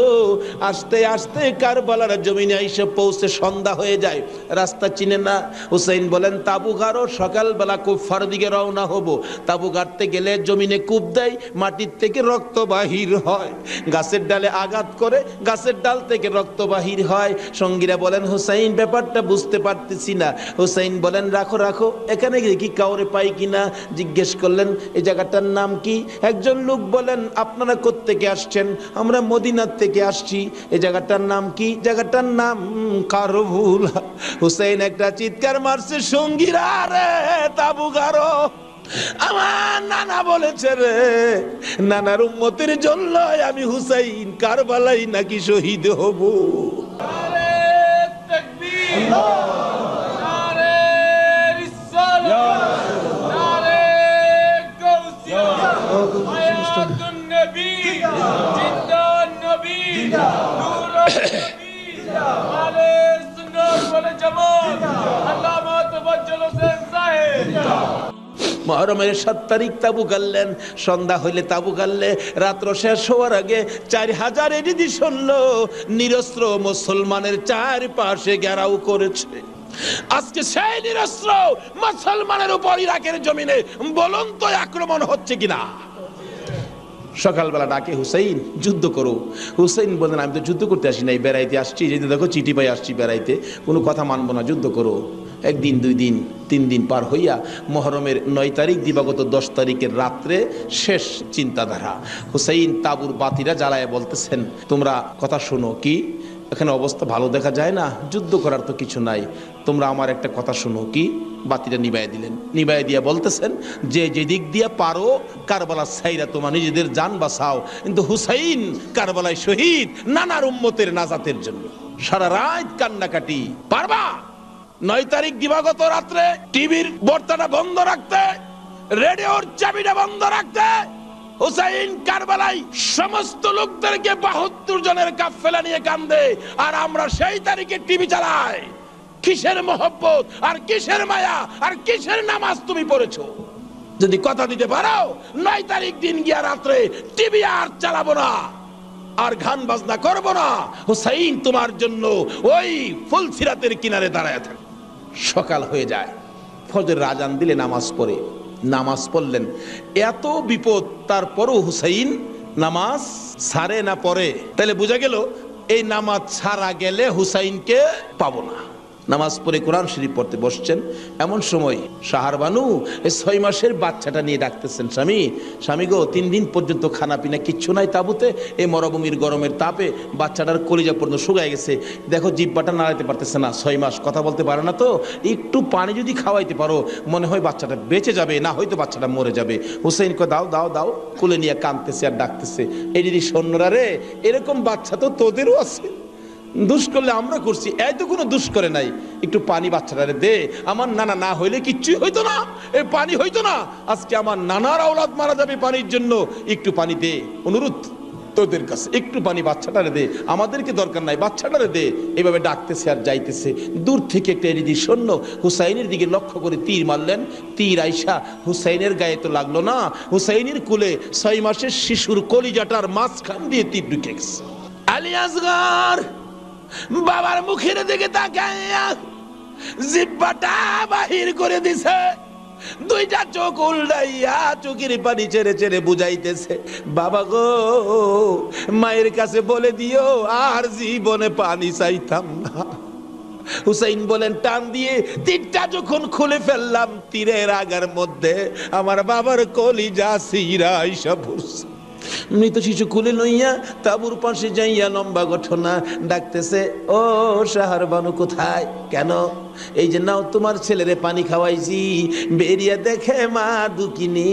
S1: আস্তে আস্তে কারবালার জমিনে এসে পৌঁছে সন্ধ্যা হয়ে যায়। রাস্তা চিনে না। হুসাইন বলেন তাবু গাড়ো, সকালবেলা কুফার দিকে রওনা হব। তাবু গাড়তে গেলে জমিনে কূপ দেয়, মাটির থেকে রক্ত বাহির হয়। গাছের ডালে আঘাত করে গাছের ডাল থেকে রক্ত বাহির হয়। সঙ্গীরা বলেন হুসাইন ব্যাপারটা বুঝতে পারতেছি না। হুসাইন বলেন রাখো রাখো, এখানে কি কাউরে পাই কিনা জিজ্ঞেস করলেন এই জায়গাটার নাম কি। একজন লোক বলেন আপনারা কোত্থেকে আসছেন? আমরা মদিনার থেকে আসছি। এই জায়গাটার নাম কি? জায়গাটার নাম কারবুলা। হুসাইন একটা চিৎকার মারছে, সঙ্গীরা রে তাবু গাড়ো, আমার নানা বলেছে রে, নানার উম্মতের জন্য আমি হুসাইন কারবালাই নাকি শহীদ হব।
S2: নারে তাকবীর, নারে রিসালাত, নারে গাউসিয়া, হায়াতুন নবী, জিন্দান নবী, নূরুন নবী, আলে সুন্নাত ওয়াল জামাত, আল্লামা তাওয়াজ্জুল হোসেন সাহেব।
S1: মুহররমের ৭ তারিখ তাবু গাড়লেন। সন্ধ্যা হইলে তাবু গাড়লে রাত্র শেষ হওয়ার আগে ৪,০০০ এডিদি শুনলো নিরস্ত্র মুসলমানের চারপাশে ঘেরাও করেছে। আজকে সেই নিরস্ত্র মুসলমানের উপর ইরাকের জমিনে বলুন তো আক্রমণ হচ্ছে কিনা। সকালবেলা ডাকে হুসাইন যুদ্ধ করো। হুসাইন বলেন আমি তো যুদ্ধ করতে আসি নাই, বেড়াইতে আসছি। যেদিন দেখো চিঠি পাই আসছি বেড়াইতে, কোনো কথা মানবো না, যুদ্ধ করো। একদিন, 2 দিন, 3 দিন পার হইয়া মুহররমের 9 তারিখ দিবাগত 10 তারিখের রাত্রে শেষ চিন্তাধারা। হুসাইন তাবুর বাতিরা জ্বালায় বলতেছেন তোমরা কথা শোনো। কি? এখানে অবস্থা ভালো দেখা যায় না, যুদ্ধ করার তো কিছু নাই, তোমরা আমার একটা কথা শোনো। কি? বাতিটা নিবাই দিলেন। নিবাই দিয়া বলতেছেন যে যেদিক দিয়া পারো কারবালা ছাইরা তোমার নিজেদের জান বাঁচাও, কিন্তু হুসাইন কারবালায় শহীদ নানার উম্মতের নাজাতের জন্য। সারা রাত কান্নাকাটি। পারবা? 9 তারিখ দিবাগত রাত্রে টিভির বর্তাটা বন্ধ রাখতে, রেডিওর চাবিটা বন্ধ রাখতে, হুসাইন কারবালায় সমস্ত লোকদেরকে ৭২ জনের কাফেলা নিয়ে কান্দে, আর আমরা সেই তারিখে টিভি চালাই। কিসের মহব্বত আর কিসের মায়া আর কিসের নামাজ তুমি পড়েছো? যদি কথা দিতে পারো 9 তারিখ দিন গিয়া রাত্রে টিভি আর চালাবো না, আর গান বাজনা করবো না। হুসাইন তোমার জন্য ওই ফুলসিরাতের কিনারে দাঁড়ায় থাকে। সকাল হয়ে যায়, ফজর আজান দিলে নামাজ পড়ে। নামাজ পড়লেন, এত বিপদ তারপরও হুসাইন নামাজ ছাড়ে না পড়ে। তাহলে বোঝা গেল এই নামাজ ছাড়া গেলে হুসাইনকে পাবো না। নামাজ পড়ে কোরআন শরীফ পড়তে বসছেন, এমন সময় সাহার বানু এই 6 মাসের বাচ্চাটা নিয়ে ডাকতেছেন, স্বামী স্বামী গো 3 দিন পর্যন্ত খানা পিনা কিচ্ছু নাই তাবুতে, এই মরুভূমির গরমের তাপে বাচ্চাটার কলিজা পর্যন্ত শুকায় গেছে, দেখো জিহ্বাটা নাড়াইতে পারতেছে না, 6 মাস কথা বলতে পারে না, তো একটু পানি যদি খাওয়াইতে পারো মনে হয় বাচ্চাটা বেঁচে যাবে, না হয়তো বাচ্চাটা মরে যাবে। হুসাইন কয় দাও দাও দাও, কোলে নিয়ে কাঁদতেছে আর ডাকতেছে, এই যদি সৈন্যরা রে এরকম বাচ্চা তো তোদেরও আছে, দুষ করলে আমরা করছি, এই তো কোনো দুষ করে নাই, একটু পানি বাচ্চাটারে দে, আমার নানা না হইলে কিচ্ছুই হইতো না, এই পানি হইতো না, আজকে আমার নানার আওলাদ মারা যাবে পানির জন্য, একটু পানি দে, অনুরোধ। তোদের কাছে একটু পানি বাচ্চাটারে দে, আমাদেরকে দরকার নাই, বাচ্চাটারে দে। এভাবে ডাকতেছে আর যাইতেছে। দূর থেকে একটা এরিদি সৈন্য হুসাইনের দিকে লক্ষ্য করে তীর মারলেন। তীর আইসা হুসাইনের গায়ে তো লাগলো না, হুসাইনের কুলে 6 মাসের শিশুর কলিজাটার মাঝখান দিয়ে তীর ঢুকে গেছে। আলী আসগর বাবার মুখের দিকে তাকাইয়া জিহ্বাটা বাহির করে দিছে, দুইটা চোখ উল্টাইয়া চোখের পানি ছেড়ে ছেড়ে বুঝাইতেছে, বাবা গো মায়ের কাছে বলে দিও আর জীবনে পানি চাইতাম না। হুসাইন বলেন, টান দিয়ে তীরটা যখন খুলে ফেললাম, তীরের আগার মধ্যে আমার বাবার কলিজা সিরা আইসা পড়ছে। মৃত শিশু কুলে লইয়া তাবুর পাশে যাইয়া লম্বা ঘটনা ডাকতেছে, ও শাহর বানু কোথায়? কেন? এই যে নাও তোমার ছেলেরে পানি খাওয়াইছি। বেরিয়া দেখে মা দুকিনি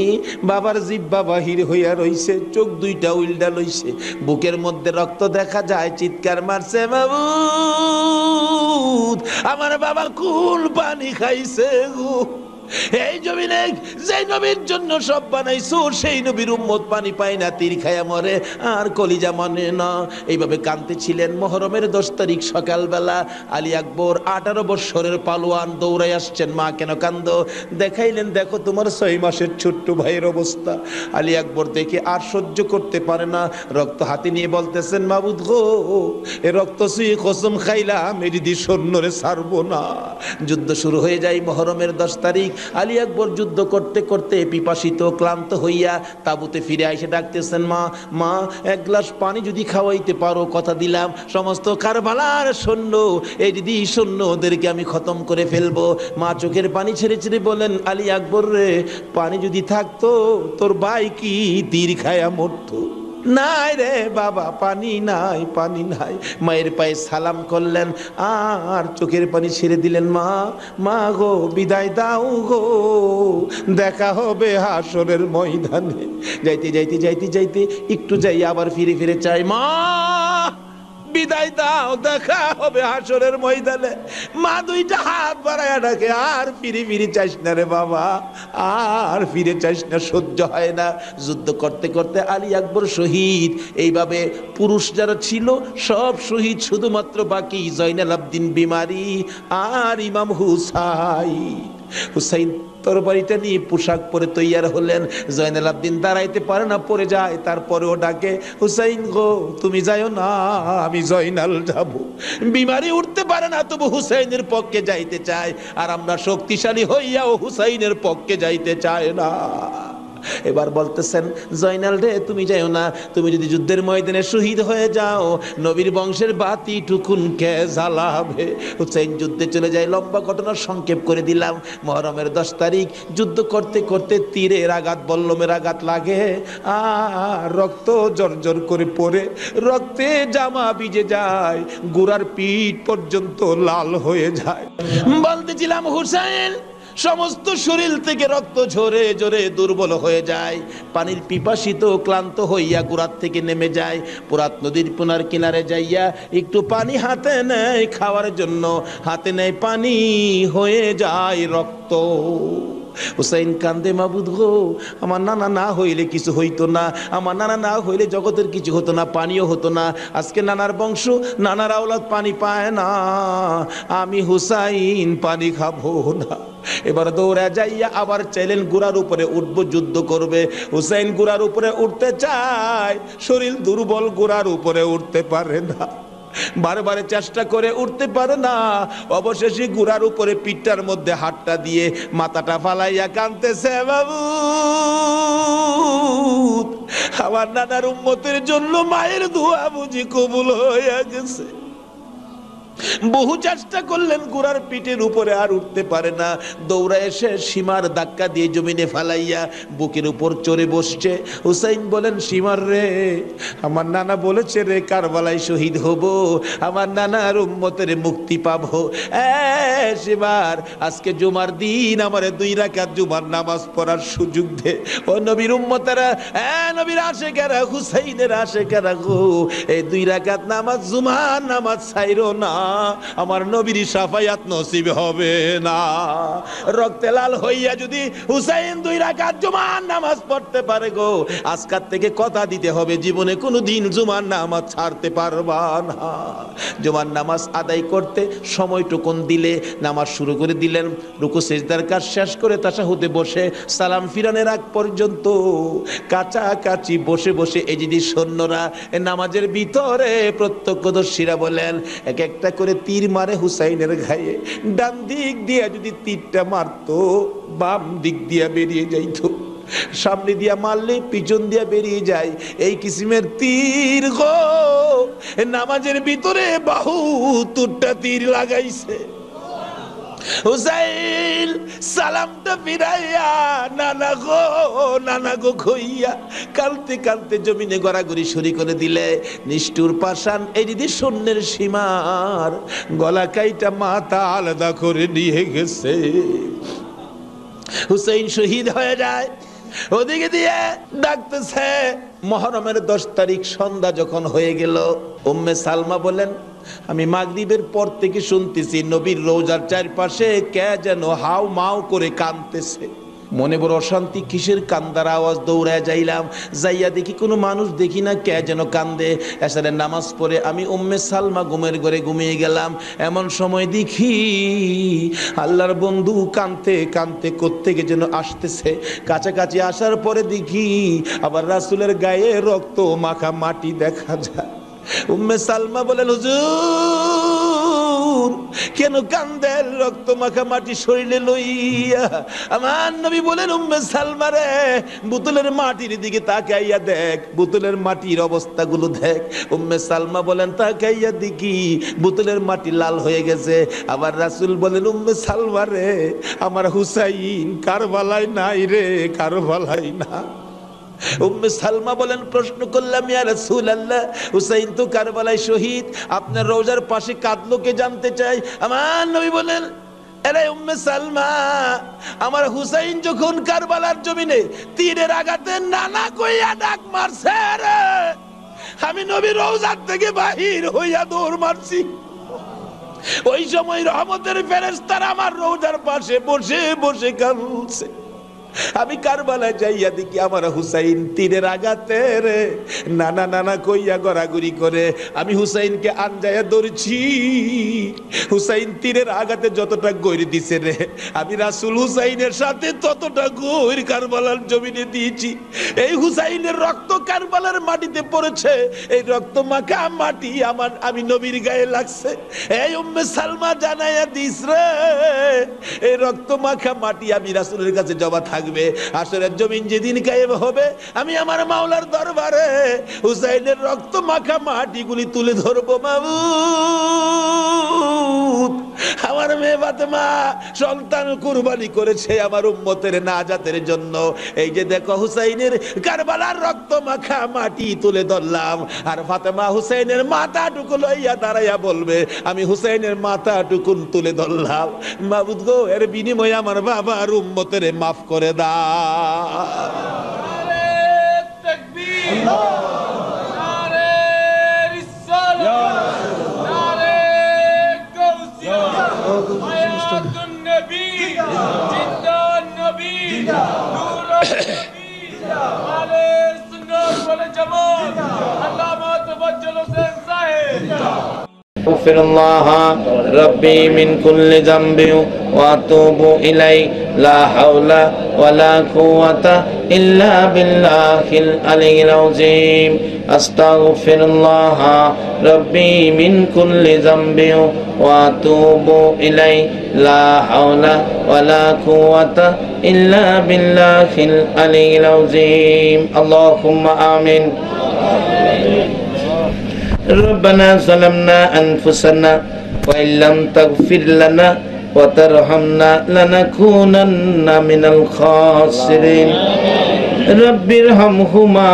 S1: বাবার জিহ্বা বাহির হইয়া রইছে, চোখ দুইটা উল্টা লইছে, বুকের মধ্যে রক্ত দেখা যায়, চিৎকার মারছে, মাবুদ আমার বাবা কুল পানি খাইছে গো। এই জমিনে যে নবীর জন্য সব বানাইছো, সেই নবীর উম্মত পানি পায় না, তীর খায়া মরে আর কলিজা মানে না। এইভাবে কাঁদতেছিলেন। মুহররমের 10 তারিখ সকালবেলা আলী আকবর 18 বছরের পালোয়ান দৌড়াই আসছেন। মা কেন কান্দো? দেখাইলেন, দেখো তোমার 6 মাসের ছোট্ট ভাইয়ের অবস্থা। আলী আকবর দেখে আর সহ্য করতে পারে না, রক্ত হাতে নিয়ে বলতেছেন, মাবুদ গো এ রক্ত ছুঁয়ে কসম খাইলাম এদিদি সৈন্যরে ছাড়বো না। যুদ্ধ শুরু হয়ে যায় মুহররমের 10 তারিখ। আলী আকবর যুদ্ধ করতে করতে পিপাসিত ক্লান্ত হইয়া তাবুতে ফিরে এসে ডাকতেছেন, মা মা এক গ্লাস পানি যদি খাওয়াইতে পারো, কথা দিলাম সমস্ত কারবালার সৈন্য এই দিদি সৈন্য ওদেরকে আমি খতম করে ফেলবো। মা চোখের পানি ছেড়ে ছেড়ে বলেন, আলী আকবর রে, পানি যদি থাকতো তোর ভাই কি তীর খায়া মরতো? নাই রে বাবা, পানি নাই, পানি নাই। মায়ের পায়ে সালাম করলেন আর চোখের পানি ছেড়ে দিলেন। মা মা গো বিদায় দাও গো, দেখা হবে হাসরের ময়দানে। যাইতে যাইতে যাইতে যাইতে একটু যাই আবার ফিরে ফিরে চাই, মা বিদায় দাও, দেখা হবে হাসরের ময়দানে। মা দুইটা হাত বাড়ায়া ডাকে, আর ফিরে ফিরে চাইস না রে বাবা, আর ফিরে চাইস না, সহ্য হয় না। যুদ্ধ করতে করতে আলী আকবর শহীদ। এইভাবে পুরুষ যারা ছিল সব শহীদ, শুধুমাত্র বাকি জয়নাল আবদিন বিমারি আর ইমাম হুসাইন। হুসাইন তরবারিটা নিয়ে পোশাক পরে তৈয়ার হলেন। জয়নাল আবদিন দাঁড়াইতে পারে না, পড়ে যায়, তারপরেও ডাকে, হুসাইন গো তুমি যাইও না, আমি জয়নাল যাব। বিমারি উঠতে পারে না, তবু হুসাইনের পক্ষে যাইতে চায়, আর আমরা শক্তিশালী হইয়াও হুসাইনের পক্ষে যাইতে চায় না। এবার বলতেছেন, জয়নাল রে তুমি যাইও না, তুমি যদি যুদ্ধের ময়দানে শহীদ হয়ে যাও, নবীর বংশের বাতি টুকুন কে জ্বালাবে? হুসাইন যুদ্ধে চলে যায়। লম্বা ঘটনা সংক্ষেপ করে দিলাম। মুহররমের 10 তারিখ যুদ্ধ করতে করতে তীরের আঘাত, বল্লমের আঘাত লাগে, আর রক্ত জর্জর করে পড়ে, রক্তে জামা ভিজে যায়, গোড়ার পিঠ পর্যন্ত লাল হয়ে যায়। বলতেছিলাম, হুসাইন সমস্ত শরীর থেকে রক্ত ঝরে ঝরে দুর্বল হয়ে যায়, পানির পিপাসিত ক্লান্ত হইয়া গোড়ার থেকে নেমে যায়। পুরাত নদীর পুনার কিনারে যাইয়া একটু পানি হাতে নেয় খাওয়ার জন্য, হাতে নেয় পানি, হয়ে যায় রক্ত। হুসাইন কান্দে, মাবুদ গো আমার নানা না হইলে কিছু হইতো না, আমার নানা না হইলে জগতের কিছু হতো না, পানিও হতো না। আজকে নানার বংশ, নানার আওলাদ পানি পায় না, আমি হুসাইন পানি খাবো না। এবার দৌড়া যাইয়া আবার চাইলেন গোড়ার উপরে উঠবো, যুদ্ধ করবে। হুসাইন গোড়ার উপরে উঠতে চায়, শরীর দুর্বল, গোড়ার উপরে উঠতে পারে না, বারবার চেষ্টা করে উঠতে পারে না। অবশেষে গোড়ার উপরে পিঠটার মধ্যে হাতটা দিয়ে মাথাটা ফালাইয়া কাঁদতেছে, বাবু আমার নানার উম্মতের জন্য মায়ের দোয়া বুঝি কবুল হয়ে গেছে। বহু চেষ্টা করলেন, গোড়ার পিঠের উপরে আর উঠতে পারে না। দৌড়া এসে সীমার ধাক্কা দিয়ে জমিনে ফালাইয়া বুকের উপর চড়ে বসছে। হুসাইন বলেন, সীমার রে, আমার নানা বলেছে রে কারবালায় শহীদ হব, আমার নানার উম্মতের মুক্তি পাবো। সীমার আজকে জুমার দিন আমারে 2 রাকাত জুমার নামাজ পড়ার সুযোগ দে। ও নবীর উম্মতেরা, নবীর আশেকেরা, হুসাইনের আশেকেরা গো, এই 2 রাকাত নামাজ জুমার নামাজ ছাইরো না, আমার নবীর শাফায়াত নসিব হবে না। রক্তে লাল হইয়া যদি হুসাইন 2 রাকাত জুমার নামাজ পড়তে পারে গো, আজকাল থেকে কথা দিতে হবে জীবনে কোনো দিন জুমার নামাজ ছাড়তে পারবা না। জুমার নামাজ আদায় করতে সময়টুকুন দিলে নামাজ শুরু করে দিলেন, রুকু সিজদার কাজ শেষ করে তাশাহুদে বসে সালাম ফিরানের আগ পর্যন্ত কাছাকাছি বসে বসে এই যদি সৈন্যরা নামাজের ভিতরে প্রত্যক্ষদর্শীরা বলেন এক একটা করে তীর মারে হুসাইনের গায়ে। ডান দিক দিয়ে যদি তীরটা মারতো বাম দিক দিয়ে বেরিয়ে যাইতো, সামনে দিয়া মারলে পিছন দিয়া বেরিয়ে যায়। এই কিসিমের তীর গো, নামাজের ভিতরে বাহুতুরটা তীর লাগাইছে। হুসাইন সালামটা ফিরাইয়া নানা গো কইয়া কালতে কালতে জমিনে গড়াগড়ি শুরু করে দিলে। নিষ্ঠুর পাষাণ এই দিদি শূন্যের সীমার গলা কাইটা মাথা আলাদা করে নিয়ে গেছে। হুসাইন শহীদ হয়ে যায়। ওদিকে দিয়ে ডাকতেছে। মুহররমের 10 তারিখ সন্ধ্যা যখন হয়ে গেল, উম্মে সালমা বলেন আমি মাগরিবের পর থেকে শুনতেছি নবীর রওজার চারপাশে কে যেন হাউ মাউ করে কাঁদতেছে। মনে বড় অশান্তি, কিসের কান্দার আওয়াজ? দৌড়ায় যাইলাম, যাইয়া দেখি কোনো মানুষ দেখি না, কে যেন কান্দে। এসারের নামাজ পড়ে আমি উম্মে সালমা ঘুমের ঘরে ঘুমিয়ে গেলাম। এমন সময় দেখি আল্লাহর বন্ধু কাঁদতে কাঁদতে কোত্থেকে যেন আসতেছে। কাছাকাছি আসার পরে দেখি আবার রাসূলের গায়ে রক্ত মাখা মাটি দেখা যায়। উম্মে সালমা বলেন হুজুর কেন কান্দেন রক্ত মাখা মাটি শরীরে লইয়া? আমার নবী বলেন উম্মে সালমা রে, বোতলের মাটির দিকে তাকাইয়া দেখ, বোতলের মাটির অবস্থাগুলো দেখ। উম্মে সালমা বলেন তাকাইয়া দেখি বোতলের মাটি লাল হয়ে গেছে। আবার রাসূল বলেন উম্মে সালমা রে, আমার হুসাইন কারবালায় নাই রে, কারবালায় না। উম্মে সালমা বলেন প্রশ্ন করলাম ইয়া রাসূলুল্লাহ, হুসাইন তো কারবালায় শহীদ, আপনার রওজার পাশে কাঁদলো কে জানতে চাই। আমার নবী বলেন আরে উম্মে সালমা, আমার হুসাইন যখন কারবালার জমিনে তীরের আঘাতে নানা কইয়া ডাক মারছে রে, আমি নবী রওজার থেকে বাহির হইয়া দৌড় মারছি। ওই সময় রহমতের ফেরেশতারা আমার রওজার পাশে বসে বসে কাঁদছে। আমি কারবালায় যাইয়া দেখি আমার হুসাইন তীরের আঘাতে রে নানা নানা কইয়া গড়াগড়ি করে। আমি হুসাইনকে আনজায়া ধরছি। হুসাইন তীরের আঘাতে যতটা গৈর দিছে রে, আমি রাসূল হুসাইনের সাথে ততটা গৈর কারবালার জমিনে দিয়েছি। এই হুসাইনের রক্ত কারবালার মাটিতে পড়েছে, এই রক্ত মাখা মাটি আমি নবীর গায়ে লাগছে। এই উম্মে সালমা জানাইয়া দিস রে, এই রক্ত মাখা মাটি আমি রাসূলের কাছে জমা থাকবে। আসরের জমিন যেদিন কায়েম হবে, আমি আমার মাওলার দরবারে হুসাইনের রক্ত মাখা মাটিগুলি তুলে ধরবো। মাবুদ, আমার মেয়ে ফাতেমা সন্তান কুরবানি করেছে আমার উম্মতের নাজাতের জন্য। এই যে দেখো হুসাইনের কারবালার রক্ত মাখা মাটি তুলে ধরলাম। আর ফাতেমা হুসাইনের মাথাটুকু লইয়া দাঁড়াইয়া বলবে আমি হুসাইনের মাথাটুকুন তুলে ধরলাম। মাবুদ গো, এর বিনিময়ে আমার বাবার উম্মতের মাফ করে দাও।
S2: নারে তাকবীর, নারে রিসালাত, নারে গাউসিয়া, হায়াতুন নবী, জিন্দান নবী, নূরুন নবী, আলে সুন্নাত ওয়াল জামাত, আল্লামা তাওয়াজ্জুল হোসেন সাহেব।
S3: أغفر الله ربي من كل ذنب وأتوب إليه لا حول ولا قوة إلا بالله العلي العظيم أستغفر الله ربي من كل ذنب وأتوب إليه لا حول ولا قوة إلا بالله العلي العظيم اللهم آمين ربنا ظلمنا أنفسنا وإن لم تغفر لنا وترحمنا لنكونن من الخاسرين رب ارحمهما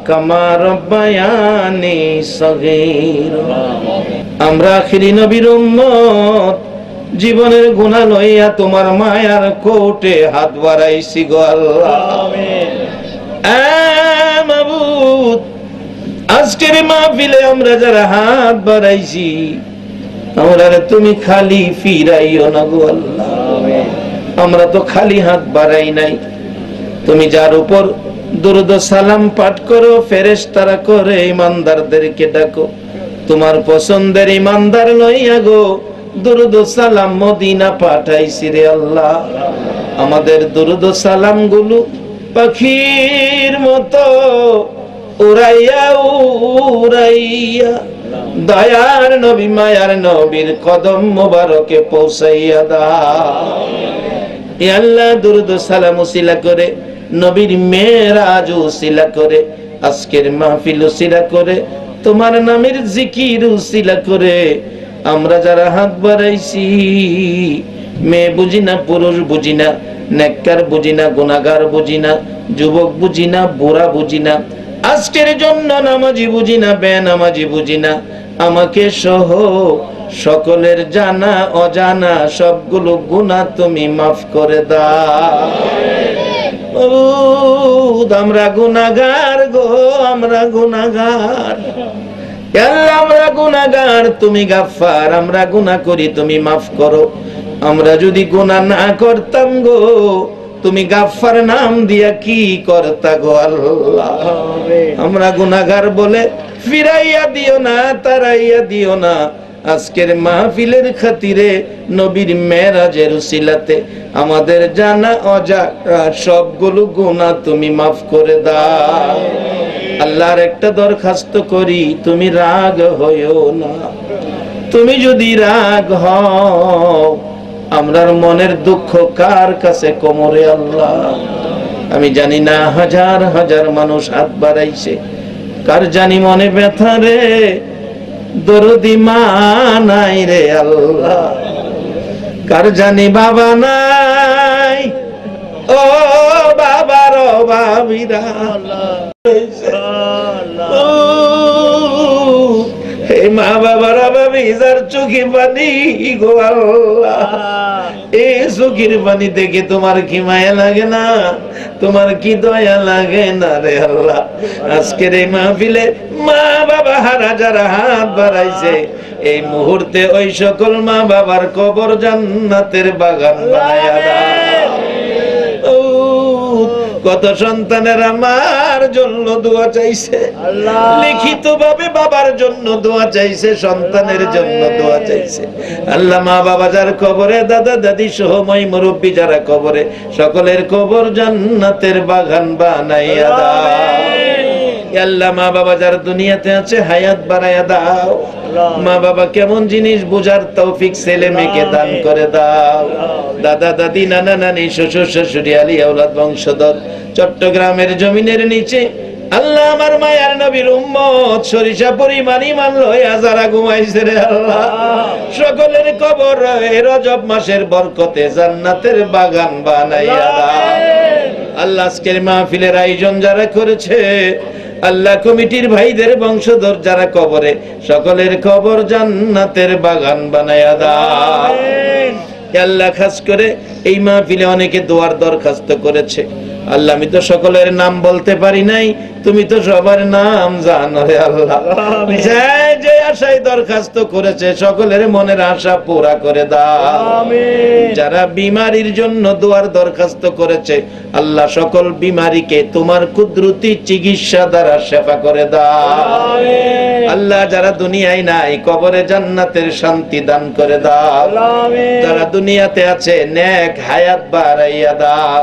S3: كما ربياني صغيرا আমরা আখিরি নবীর উম্মত জীবনের গুনাহ লইয়া তোমার মায়ার কোটে হাত বাড়াইছি গো আল্লাহ। আমিন। মাবুদ, আজকের মাহফিলে আমরা যারা হাত বাড়াইছি আমরা তুমি খালি ফিরাইও না গো আল্লাহ। আমরা তো খালি হাত বাড়াই নাই, তুমি যার উপর দুরূদ সালাম পাঠ করো, ফেরেশতারা করে ইমানদারদেরকে ডাকো, তোমার পছন্দের ইমানদার লইয়া গো দুরূদ সালাম মদিনা পাঠাইছি রে আল্লাহ। আমাদের দুরূদ সালাম গুলো পাখির মতো উড়াইয়া উড়াইয়া দয়ার নবী মায়ার নবীর কদম মোবারকে পৌঁছাইয়া দাও। এ আল্লাহ দুরূদ সালাম উসিলা করে, নবীর মেরাজ উসিলা করে, আজকের মাহফিল উসিলা করে, তোমার নামের জিকির উসিলা করে আমরা যারা হাত বাড়াইছি, মেয়ে বুঝি না, পুরুষ বুঝি না, নেককার বুঝি না, গুনাহগার বুঝি না, যুবক বুঝি না, বুড়া বুঝি না, আজকের জন্য নামাজি বুঝি না, বেনামাজি বুঝি না, আমাকে সহ সকলের জানা অজানা সবগুলো গুনাহ তুমি মাফ করে দাও। আমরা গুনাহগার গো, আমরা গুনাহগার, আল্লাহ আমরা গুনাহগার, তুমি গাফফার, আমরা গুনাহ করি তুমি মাফ করো। আমরা যদি গুনাহ না করতাম গো, তুমি গাফফার নাম দিয়া কি করতা গো আল্লাহ। আমরা গুনাহগার বলে ফিরাইয়া দিও না, তারাইয়া দিও না। আজকের মাহফিলের খাতিরে নবীর মেরাজের উসিলাতে আমাদের জানা অজানা সবগুলো গুনাহ তুমি মাফ করে দাও। আল্লাহর একটা দরখাস্ত করি, তুমি রাগ হইও না। তুমি যদি রাগ হও, আমরার মনের দুঃখ কার কাছে কোমরে আল্লাহ। আমি জানি না হাজার হাজার মানুষ হাত বাড়াইছে, কার জানি মনে ব্যথা রে, দরদি মা নাই রে আল্লাহ, কার জানি বাবা নাই, ও বাবার বাবিরা, হে মা বাবার বাবি যার চোখে পানি গো আল্লাহ, এই চোখের পানি দেখে তোমার কি মায়া লাগে না, তোমার কি দয়া লাগে না রে আল্লাহ। আজকের এই মাহফিলে মা বাবা হারা যারা হাত বাড়াইছে, এই মুহূর্তে ওই সকল মা বাবার কবর জান্নাতের বাগান বানায়া দাও। কত সন্তানের আমার জন্য দোয়া চাইছে, লিখিত ভাবে বাবার জন্য দোয়া চাইছে, সন্তানের জন্য দোয়া চাইছে। আল্লাহ মা বাবা যার কবরে, দাদা দাদি সহ মই মুরব্বী যারা কবরে, সকলের কবর জান্নাতের বাগান বানাইয়া দাও। আল্লাহ মা বাবা যারা দুনিয়াতে আছে হায়াত বাড়াইয়া দাও। মা বাবা কেমন জিনিস বুঝার তৌফিক ছেলে মেয়েকে দান করে দাও। দাদা দাদি নানা নানি শ্বশুর শাশুড়ি আলী আওলাদ বংশধর চট্টগ্রামের জমিনের নিচে আল্লাহ আমার মায়ার নবীর উম্মত সরিষা পরিমাণ ঈমান লইয়া যারা ঘুমাইছে রে আল্লাহ, সকলের কবর রজব মাসের বরকতে জান্নাতের বাগান বানাইয়া দাও। আল্লাহ আজকের মাহফিলের আয়োজন যারা করেছে, আল্লাহ কমিটির ভাইদের বংশধর যারা কবরে, সকলের কবর জান্নাতের বাগান বানায়া দাও। আল্লাহ খাস করে এই মাহফিলে অনেকে দোয়ার দরখাস্ত করেছে, আল্লাহ আমি তো সকলের নাম বলতে পারি নাই, তুমি তো সবার নাম জানো রে আল্লাহ। যে আশায় দরখাস্ত করেছে সকলের মনের আশা পুরা করে দাও। যারা বিমারির জন্য দোয়ার দরখাস্ত করেছে, আল্লাহ সকল বিমারিকে তোমার কুদরতি চিকিৎসা দ্বারা শেফা করে দাও। আল্লাহ যারা দুনিয়ায় নাই, কবরে জান্নাতের শান্তি দান করে দাও। যারা দুনিয়াতে আছে নেক হায়াত বাড়াইয়া দাও।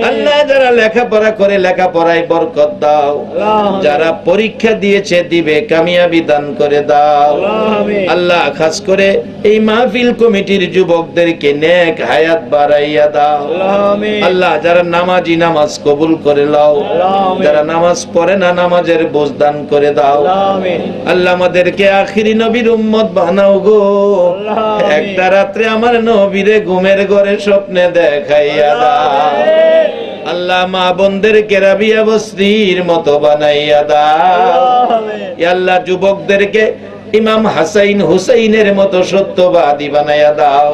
S3: আল্লাহ যারা লেখাপড়া করে লেখাপড়ায় বরকত দাও। যারা পরীক্ষা দিয়েছে দিবে কামিয়াবি দান করে দাও। আল্লাহ খাস করে এই মাহফিল কমিটির যুবকদেরকে নেক হায়াত বাড়াইয়া দাও। আল্লাহ যারা নামাজি নামাজ কবুল করে নাও, যারা নামাজ পড়ে না নামাজের বোঝ দান করে দাও। আল্লাহ আমাদেরকে আখিরি নবীর উম্মত বানাও গো। একটা রাত্রে আমার নবীরে ঘুমের ঘরে স্বপ্নে দেখাইয়া দাও। আল্লাহ মা বোনদেরকে রাবিয়া বস্তির মতো বানাইয়া দাও। আল্লাহ যুবকদেরকে ইমাম হাসাইন হুসাইনের মতো সত্যবাদী বানায়া দাও।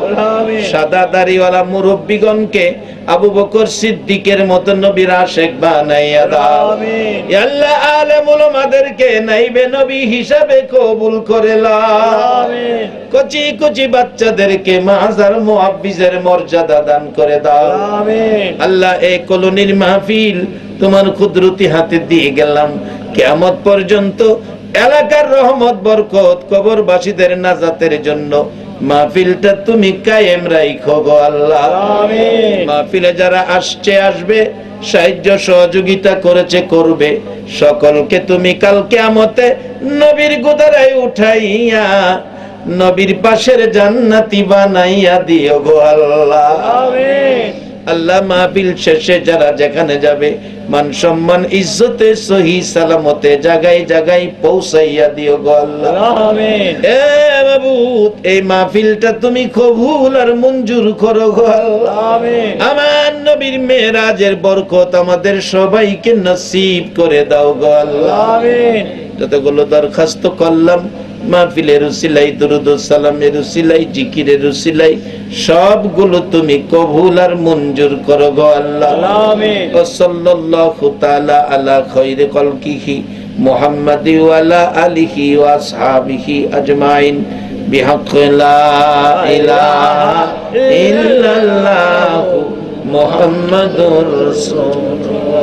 S3: সাদা দাড়িওয়ালা মুরব্বিগণকে আবু বকর সিদ্দিকের মতো নবীর আশিক বানাইয়া দাও। ইয়া আল্লাহ আলেম উলামাদেরকে নাইবে নবী হিসাবে কবুল করে নাও। কচি কচি বাচ্চাদেরকে মাজার মুআব্বিজের মর্যাদা দান করে দাও। আল্লাহ এই কলোনির মাহফিল তোমার কুদরতি হাতে দিয়ে গেলাম, কিয়ামত পর্যন্ত এলাকার রহমত বরকত কবরবাসীদের নাজাতের জন্য মাহফিলটা তুমি কায়েম রাখো গো আল্লাহ। মাহফিলে যারা আসছে আসবে, সাহায্য সহযোগিতা করেছে করবে, সকলকে তুমি কাল কিয়ামতে নবীর গোদারায় উঠাইয়া নবীর পাশের জান্নাতি বানাইয়া দিও গো আল্লাহ। আল্লাহ মাহফিল শেষে যারা যেখানে যাবে মান সম্মান ইজ্জতে সহি সালামতে জায়গায় জায়গায় পৌঁছাইয়া দিও গো আল্লাহ। আমিন। এ মাবুদ এই মাহফিলটা তুমি কবুল আর মঞ্জুর করো গো আল্লাহ। আমিন। আমার নবীর মেরাজের বরকত আমাদের সবাইকে নসিব করে দাও গো আল্লাহ। আমিন। যতগুলো দরখাস্ত করলাম মাহফিলের উসিলাই, দুরূদ ও সালামের উসিলাই, জিকিরের উসিলাই সবগুলো তুমি কবুল আর মঞ্জুর করো গো আল্লাহ। আমিন। ও সাল্লাল্লাহু তাআলা আলা খায়রি খালকিহি মুহাম্মাদি ওয়া আলা আলিহি ওয়া আসহাবিহি আজমাইন বিহাক্কি লা ইলাহা ইল্লাল্লাহু মুহাম্মাদুর রাসূলুল্লাহ।